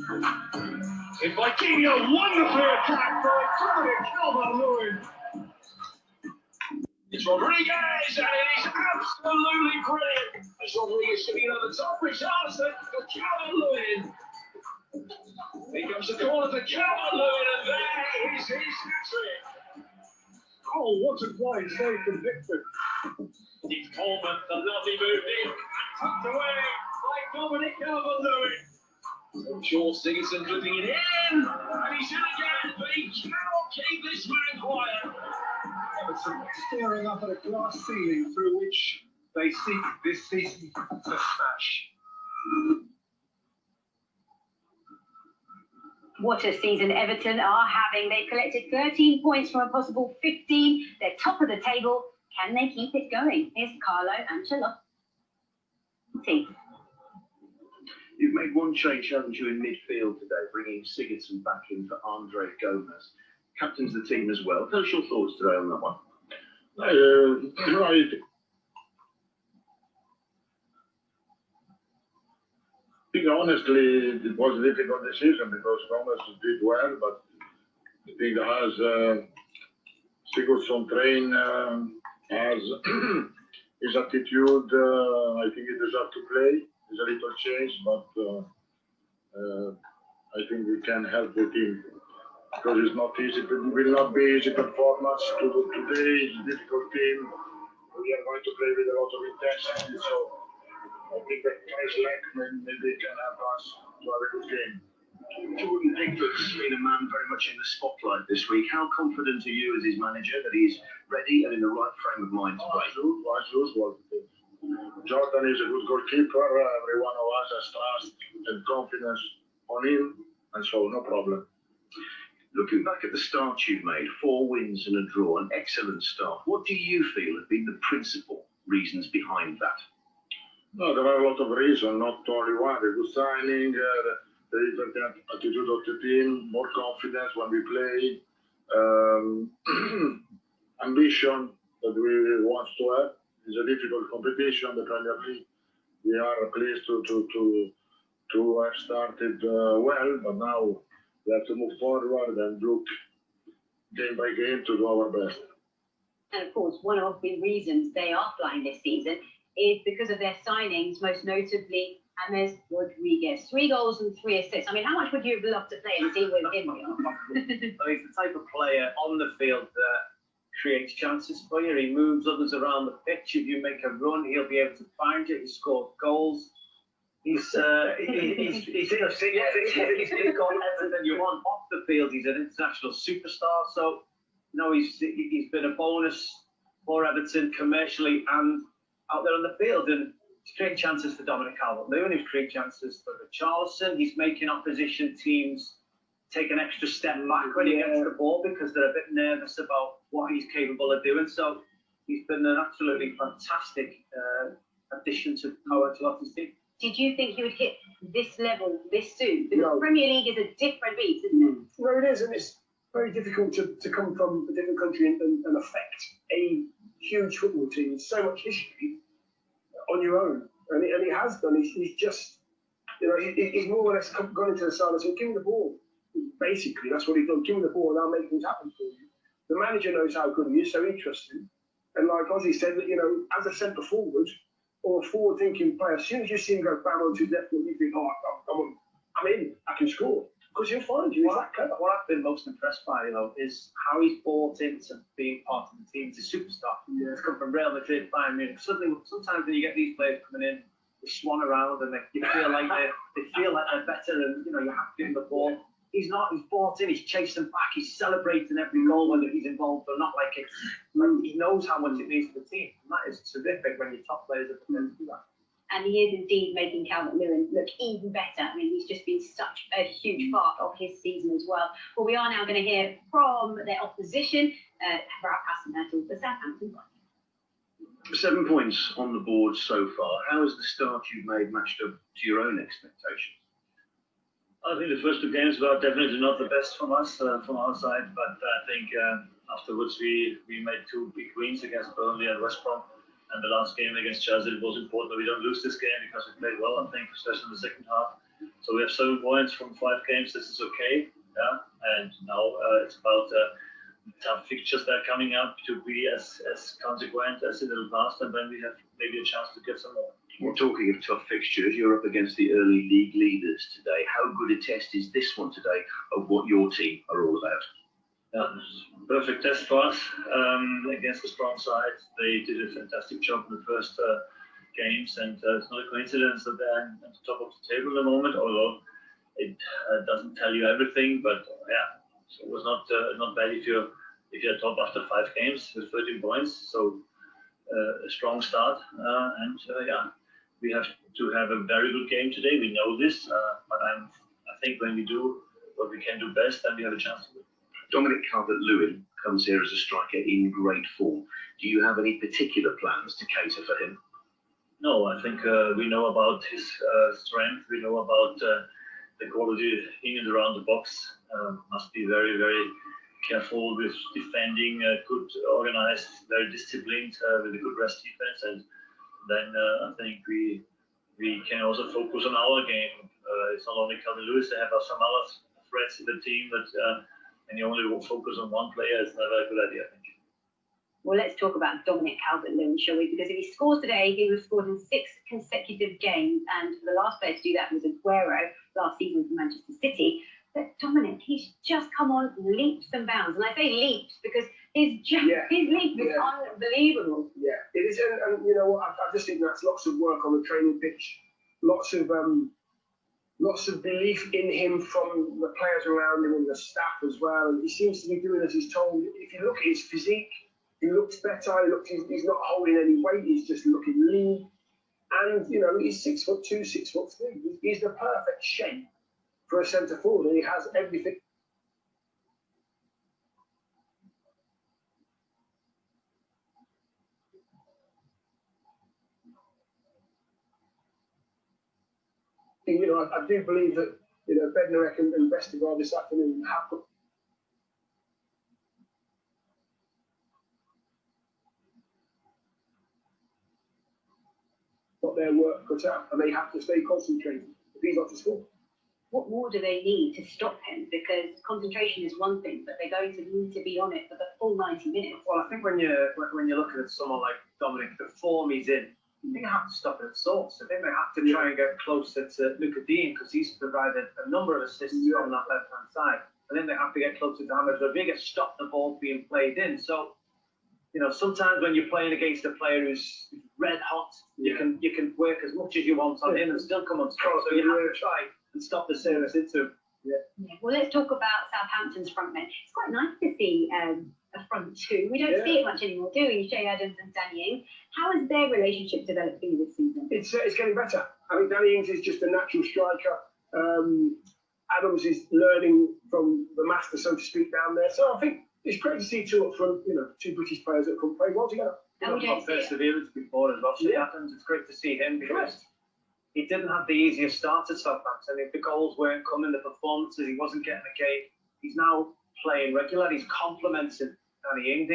If Digne wonderfully attacked by Dominic Clavert-Lewin. It's Rodriguez, and it is absolutely brilliant. As Rodriguez sitting on the top, Richarlison for Clavert-Lewin. Here comes the corner for Clavert-Lewin, and there is his hat-trick. Oh, what a play, so convicted. It's Coleman, the lovely move in, tucked away by Dominic Clavert-Lewin. Sure, Sigurdsson putting it in, and he's in again, but he cannot keep this man quiet. Everton staring up at a glass ceiling through which they seek this season to smash. What a season Everton are having. They've collected 13 points from a possible 15. They're top of the table. Can they keep it going? Here's Carlo Ancelotti. You've made one change, haven't you, in midfield today, bringing Sigurdsson back in for Andre Gomez. Captains the team as well. Tell us your thoughts today on that one. I think honestly it was a difficult decision because Gomez did well, but I think as Sigurdsson train as his attitude, I think he deserves to play. It's a little change, but I think we can help the team because it's not easy. It will not be easy performance to do today. It's a difficult team. We are going to play with a lot of intensity, so I think that guys like maybe can help us to have a good game. Jordan Pickford's been a man very much in the spotlight this week. How confident are you as his manager that he's ready and in the right frame of mind to play? Jordan is a good goalkeeper. Every one of us has trust and confidence on him, and so no problem. Looking back at the start you've made, 4 wins and a draw, an excellent start. What do you feel have been the principal reasons behind that? No, there are a lot of reasons, not only one. The good signing, the different attitude of the team, more confidence when we play, ambition that we want to have. It's a difficult competition, the Premier League. We are pleased to have started well, but now we have to move forward and look game by game to do our best. And of course, one of the reasons they are flying this season is because of their signings, most notably James Rodriguez. 3 goals and 3 assists. I mean, how much would you have loved to play in a team with him? He's the type of player on the field that creates chances for you. He moves others around the pitch. If you make a run, he'll be able to find you. He scores goals. He's got everything you want off the field. He's an international superstar. So, you know, he's been a bonus for Everton commercially and out there on the field. And he's creating chances for Dominic Clavert-Lewin. He's creating chances for Richarlison. He's making opposition teams take an extra step back when he gets the ball because they're a bit nervous about what he's capable of doing. So he's been an absolutely fantastic addition to Ancelotti's team. Did you think he would hit this level this soon? Because the Premier League is a different beast, isn't it? No, it is, and it's very difficult to come from a different country and affect a huge football team with so much history on your own. And he has done. He's just, you know, he's more or less gone into the side and said, give me the ball. Basically, that's what he's done. Give me the ball and I'll make things happen for you. The manager knows how good he is, so he trusts him. And like Ozzy said, that, you know, as a centre forward or a forward-thinking player, as soon as you see him go bam onto his left foot, you think, oh, I'm in, I can score. Because he'll find you. He's that clever. What I've been most impressed by, you know, is how he's bought into being part of the team. He's a superstar. Yeah. He's come from Real Madrid, Bayern Munich. Suddenly, sometimes when you get these players coming in, they swan around and you feel like they're better, and you know you have to give him the ball. He's not. He's bought in. He's chasing back. He's celebrating every goal, whether he's involved or not. Like he knows how much it means for the team. And that is terrific when your top players are prepared to do that. And he is indeed making Clavert-Lewin look even better. I mean, he's just been such a huge part of his season as well. Well, we are now going to hear from their opposition, the Southampton. 7 points on the board so far. How has the start you've made matched up to your own expectations? I think the first 2 games were definitely not the best from us, from our side, but I think afterwards we made 2 big wins against Burnley and West Brom, and the last game against Chelsea, it was important that we don't lose this game because we played well, I think, especially in the second half. So we have 7 points from 5 games. This is okay. Yeah, and now it's about tough fixtures that are coming up to be as consequent as in the past, and then we have maybe a chance to get some more. Well, talking of tough fixtures, you're up against the early league leaders today. How good a test is this one today of what your team are all about? Yeah, perfect test for us against the strong side. They did a fantastic job in the first games, and it's not a coincidence that they're at the top of the table at the moment, although it doesn't tell you everything. But yeah, so it was not bad if you're top after 5 games with 13 points. So a strong start, and yeah, we have to have a very good game today. We know this, but I think when we do what we can do best, then we have a chance to win. Dominic Clavert-Lewin comes here as a striker in great form. Do you have any particular plans to cater for him? No, I think we know about his strength. We know about the quality in and around the box. Must be very, very careful with defending, good organized, very disciplined, with a good rest defense. And then I think we can also focus on our game. It's not only Clavert-Lewin, they have some other threats in the team, but when you only focus on one player, it's never a good idea, I think. Well, let's talk about Dominic Clavert-Lewin, shall we? Because if he scores today, he would have scored in 6 consecutive games. And the last player to do that was Aguero last season for Manchester City. But Dominic, he's just come on leaps and bounds. And I say leaps because his leap is unbelievable. Yeah, it is. And you know what? I just think that's lots of work on the training pitch. Lots of belief in him from the players around him and the staff as well. And he seems to be doing as he's told. If you look at his physique, he looks better. He's not holding any weight. He's just looking lean. And, you know, he's 6'2", 6'3". He's the perfect shape for a centre forward, and he has everything. You know, I do believe that, you know, Bednarek and Vestergaard this afternoon have got their work cut out, and they have to stay concentrated if he's not to score. What more do they need to stop him? Because concentration is one thing, but they're going to need to be on it for the full 90 minutes. Well, I think when you're looking at someone like Dominic, the form he's in, I think they have to stop it at source. I think they have to try and get closer to Lucas Digne because he's provided a number of assists on that left-hand side. I think they have to get closer to James Rodriguez, stop the ball being played in. So, you know, sometimes when you're playing against a player who's red hot, you can work as much as you want on him and still come on score. So you have to try and stop the service into him. Yeah. Well, let's talk about Southampton's front men. It's quite nice to see a front two. We don't see it much anymore, do we? Shay Adams and Danny Ings. How has their relationship developed for you this season? It's getting better. I mean, Danny Ings is just a natural striker. Adams is learning from the master, so to speak, down there. So I think it's great to see 2 up front, you know, 2 British players that can play well together. And we don't see it. Perseverance before as well. Shay Adams, it's great to see him because he didn't have the easiest start at Southampton. If the goals weren't coming, the performances, he wasn't getting a game. He's now playing regular. He's complementing Danny Ings.